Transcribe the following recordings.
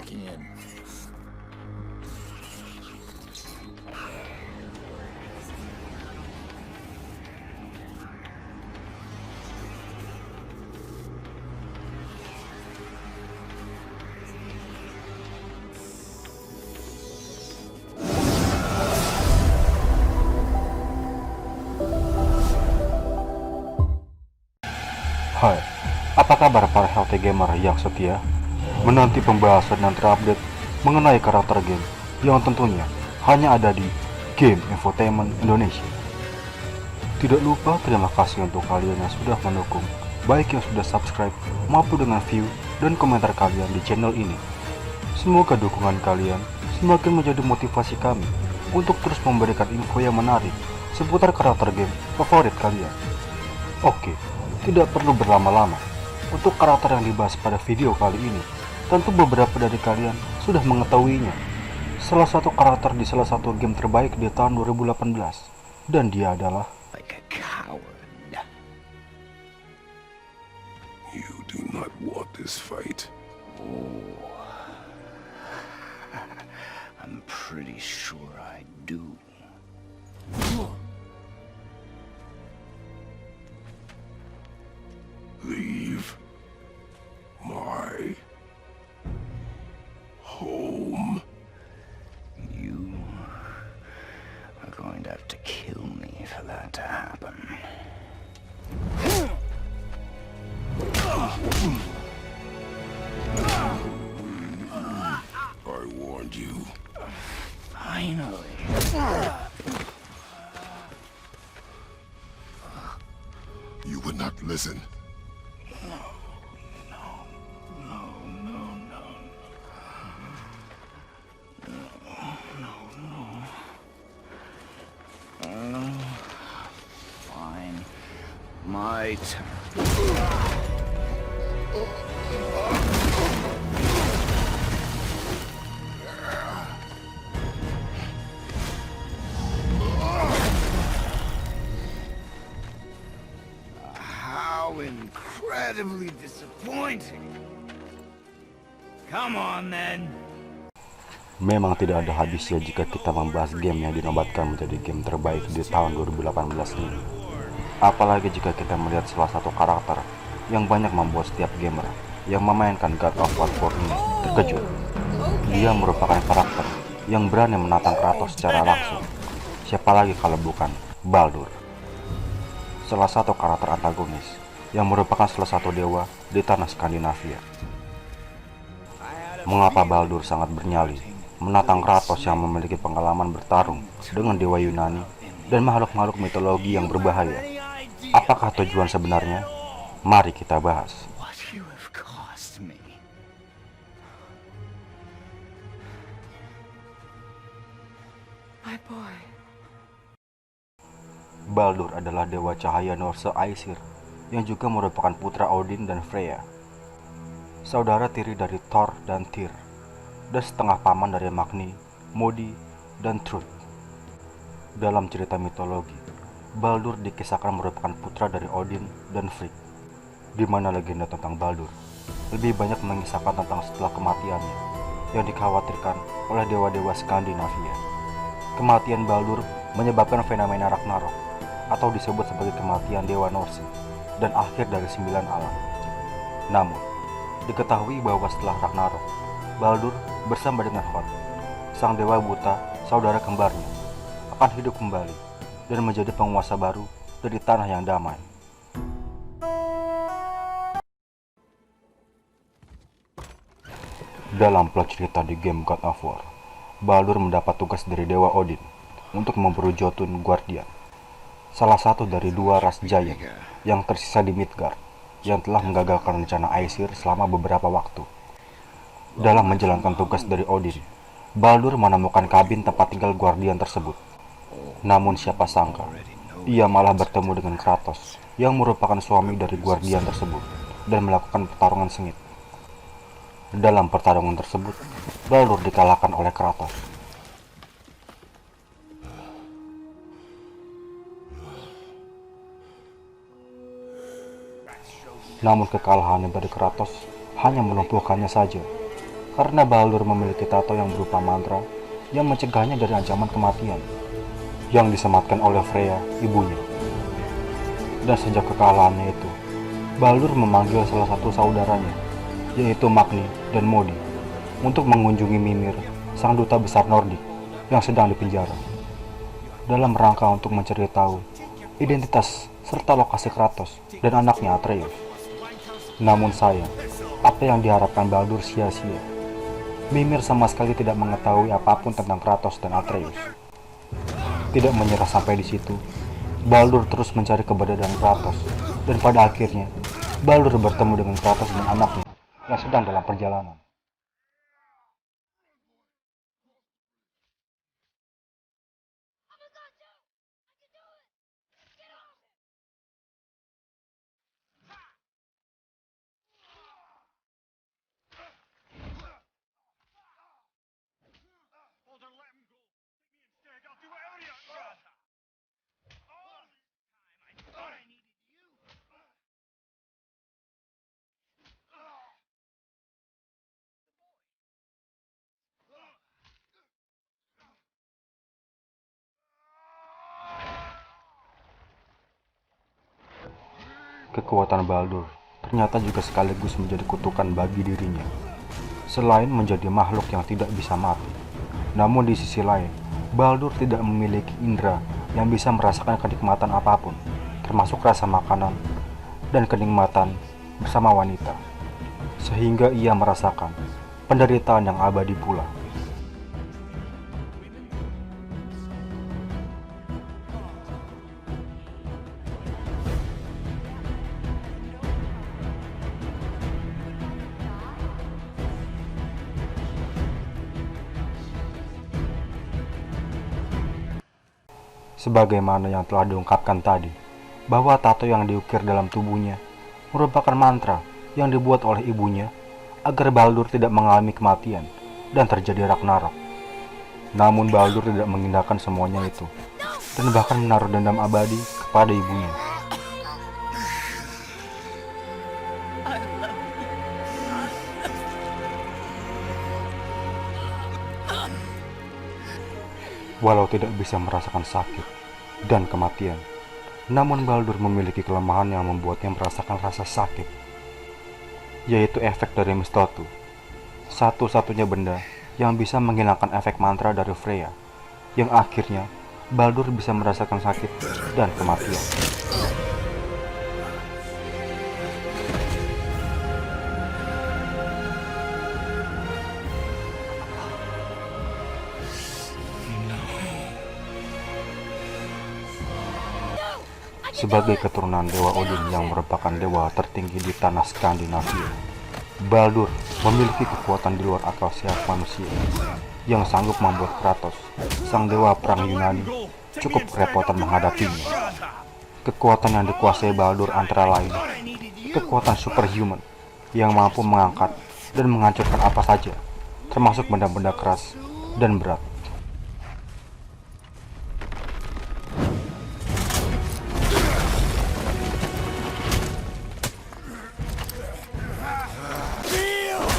back in. Hai, apa kabar para healthy gamer yang setia? Menanti pembahasan dan terupdate mengenai karakter game yang tentunya hanya ada di Game Infotainment Indonesia. Tidak lupa terima kasih untuk kalian yang sudah mendukung, baik yang sudah subscribe maupun dengan view dan komentar kalian di channel ini. Semoga dukungan kalian semakin menjadi motivasi kami untuk terus memberikan info yang menarik seputar karakter game favorit kalian. Oke, tidak perlu berlama-lama. Untuk karakter yang dibahas pada video kali ini, tentu beberapa dari kalian sudah mengetahuinya. Salah satu karakter di salah satu game terbaik di tahun 2018, dan dia adalah Like a coward. You do not want this fight. I'm pretty sure I do. Leave my home. You are going to have to kill me for that to happen. I warned you. Finally. You would not listen. Fine. My turn. How incredibly disappointing. Come on then. memang tidak ada habisnya jika kita membahas game yang dinobatkan menjadi game terbaik di tahun 2018 ini. Apalagi jika kita melihat salah satu karakter yang banyak membuat setiap gamer yang memainkan God of War 4 ini terkejut. Dia merupakan karakter yang berani menantang Kratos secara langsung. Siapa lagi kalau bukan Baldur, salah satu karakter antagonis yang merupakan salah satu dewa di tanah Skandinavia. Mengapa Baldur sangat bernyali menantang Kratos yang memiliki pengalaman bertarung dengan dewa Yunani dan makhluk-makhluk mitologi yang berbahaya? Apakah tujuan sebenarnya? Mari kita bahas. What you have cost me. My boy. Baldur adalah dewa cahaya Norse Aesir yang juga merupakan putra Odin dan Freya, saudara tiri dari Thor dan Tyr, dan setengah paman dari Magni, Modi, dan Thrud. Dalam cerita mitologi, Baldur dikisahkan merupakan putra dari Odin dan Frigg, di mana legenda tentang Baldur lebih banyak mengisahkan tentang setelah kematiannya yang dikhawatirkan oleh dewa-dewa Skandinavia. Kematian Baldur menyebabkan fenomena Ragnarok, atau disebut sebagai kematian dewa Norse dan akhir dari 9 alam. Namun, diketahui bahwa setelah Ragnarok, Baldur bersama dengan Hod, sang dewa buta, saudara kembarnya, akan hidup kembali dan menjadi penguasa baru dari tanah yang damai. Dalam plot cerita di game God of War, Baldur mendapat tugas dari dewa Odin untuk memburu Jotun Guardian, salah satu dari dua ras giant yang tersisa di Midgard yang telah menggagalkan rencana Aesir selama beberapa waktu. Dalam menjalankan tugas dari Odin, Baldur menemukan kabin tempat tinggal Guardian tersebut. Namun siapa sangka, ia malah bertemu dengan Kratos yang merupakan suami dari Guardian tersebut dan melakukan pertarungan sengit. Dalam pertarungan tersebut, Baldur dikalahkan oleh Kratos. Namun kekalahan dari Kratos hanya melumpuhkannya saja. karena Baldur memiliki tato yang berupa mantra yang mencegahnya dari ancaman kematian yang disematkan oleh Freya, ibunya. Dan sejak kekalahannya itu, Baldur memanggil salah satu saudaranya, yaitu Magni dan Modi, untuk mengunjungi Mimir, sang duta besar Nordik yang sedang dipenjara, dalam rangka untuk mencari tahu identitas serta lokasi Kratos dan anaknya Atreus. Namun sayang, apa yang diharapkan Baldur sia-sia. Mimir sama sekali tidak mengetahui apapun tentang Kratos dan Atreus. Tidak menyerah sampai di situ, Baldur terus mencari keberadaan Kratos, dan pada akhirnya Baldur bertemu dengan Kratos dan anaknya yang sedang dalam perjalanan. Kekuatan Baldur ternyata juga sekaligus menjadi kutukan bagi dirinya. Selain menjadi makhluk yang tidak bisa mati, namun di sisi lain, Baldur tidak memiliki indera yang bisa merasakan kenikmatan apapun, termasuk rasa makanan dan kenikmatan bersama wanita, sehingga ia merasakan penderitaan yang abadi pula. Sebagaimana yang telah diungkapkan tadi, bahwa tato yang diukir dalam tubuhnya merupakan mantra yang dibuat oleh ibunya agar Baldur tidak mengalami kematian dan terjadi Ragnarok. Namun Baldur tidak mengindahkan semuanya itu, dan bahkan menaruh dendam abadi kepada ibunya. Walau tidak bisa merasakan sakit dan kematian, namun Baldur memiliki kelemahan yang membuatnya merasakan rasa sakit, yaitu efek dari Mistotu, satu-satunya benda yang bisa menghilangkan efek mantra dari Freya, yang akhirnya Baldur bisa merasakan sakit dan kematian. Sebagai keturunan Dewa Odin yang merupakan dewa tertinggi di tanah Skandinavia, Baldur memiliki kekuatan di luar akal sehat manusia yang sanggup membuat Kratos, sang dewa perang Yunani, cukup kerepotan menghadapinya. Kekuatan yang dikuasai Baldur antara lain kekuatan superhuman yang mampu mengangkat dan menghancurkan apa saja, termasuk benda-benda keras dan berat.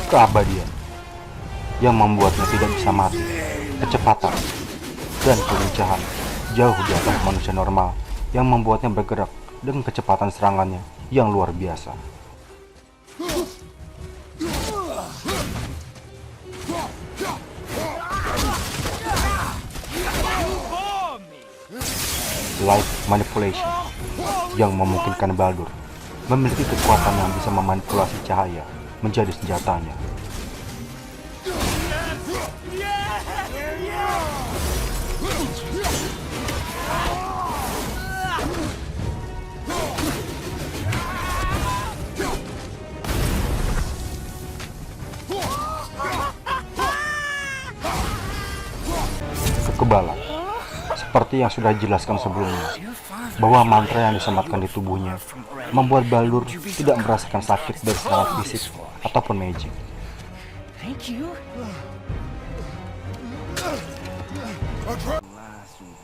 Keabadian yang membuatnya tidak bisa mati, kecepatan dan kelincahan jauh di atas manusia normal yang membuatnya bergerak dengan kecepatan serangannya yang luar biasa. Light manipulation yang memungkinkan Baldur memiliki kekuatan yang bisa memanipulasi cahaya menjadi senjatanya. Kekebalan, seperti yang sudah dijelaskan sebelumnya, bahwa mantra yang disematkan di tubuhnya membuat Baldur tidak merasakan sakit dari serangan fisik ataupun magic.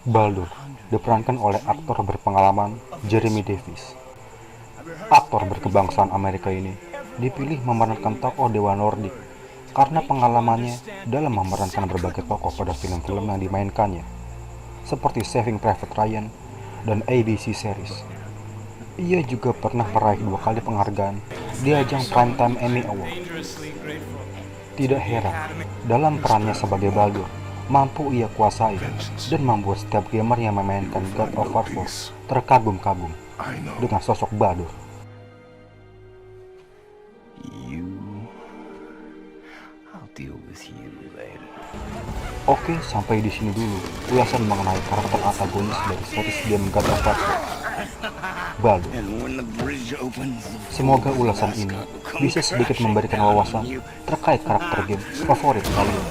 Baldur diperankan oleh aktor berpengalaman Jeremy Davies. Aktor berkebangsaan Amerika ini dipilih memerankan tokoh dewa Nordik karena pengalamannya dalam memerankan berbagai tokoh pada film-film yang dimainkannya, seperti Saving Private Ryan dan ABC series. Ia juga pernah meraih 2 kali penghargaan di ajang Primetime Emmy Award. Tidak heran, dalam perannya sebagai Baldur, mampu ia kuasai dan membuat setiap gamer yang memainkan God of War 4 terkagum-kagum dengan sosok Baldur. I'll deal with you later. Oke, sampai di sini dulu ulasan mengenai karakter antagonis dari series game God of War, Baldur. Semoga ulasan ini bisa sedikit memberikan wawasan terkait karakter game favorit kalian.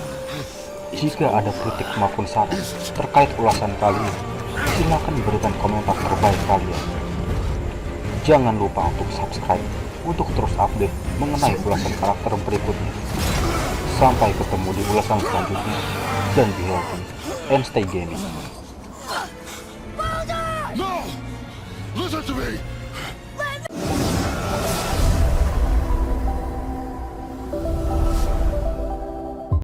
Jika ada kritik maupun saran terkait ulasan kali ini, silakan berikan komentar terbaik kalian. Jangan lupa untuk subscribe untuk terus update mengenai ulasan karakter berikutnya. Sampai ketemu di ulasan selanjutnya, dan be healthy and stay gaming.